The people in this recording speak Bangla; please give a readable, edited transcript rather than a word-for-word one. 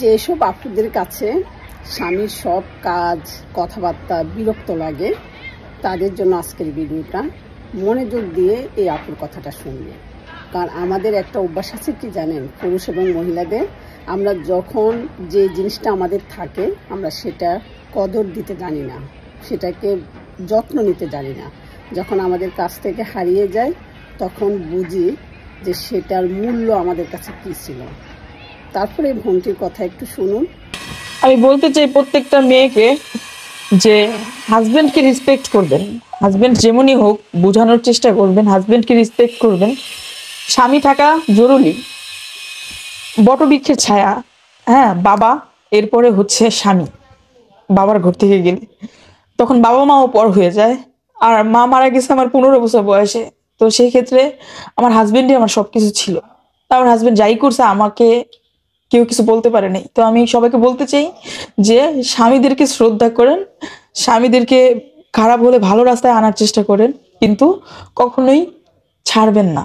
যেসব আপুদের কাছে স্বামীর সব কাজ কথাবার্তা বিরক্ত লাগে তাদের জন্য আজকের ভিডিওটা মনোযোগ দিয়ে এই আপুর কথাটা শুনবে। কারণ আমাদের একটা অভ্যাস আছে কি জানেন, পুরুষ এবং মহিলাদের, আমরা যখন যে জিনিসটা আমাদের থাকে আমরা সেটা কদর দিতে জানি না, সেটাকে যত্ন নিতে জানি না। যখন আমাদের কাছ থেকে হারিয়ে যায় তখন বুঝি যে সেটার মূল্য আমাদের কাছে কী ছিল। তারপরে বোনটির কথা একটু শুনুন। আমি বলতে চাই প্রত্যেকটা মেয়েকে যে হাজবেন্ডকে রেসপেক্ট করবেন, হাজবেন্ড যেমনই হোক বোঝানোর চেষ্টা করবেন, হাজবেন্ডকে রেসপেক্ট করবেন। স্বামী থাকা জরুরি, বটবৃক্ষের ছায়া। হ্যাঁ, বাবা, এরপরে হচ্ছে স্বামী। বাবার ঘর থেকে গেলে তখন বাবা মাও পর হয়ে যায়। আর মা মারা গেছে আমার 15 বছর বয়সে। তো সেই ক্ষেত্রে আমার হাজবেন্ডই আমার সবকিছু ছিল। আমার হাজবেন্ড যাই করছে আমাকে কেউ কিছু বলতে পারে নাই। তো আমি সবাইকে বলতে চাই যে স্বামীদেরকে শ্রদ্ধা করেন, স্বামীদেরকে খারাপ হলে ভালো রাস্তায় আনার চেষ্টা করেন, কিন্তু কখনোই ছাড়বেন না।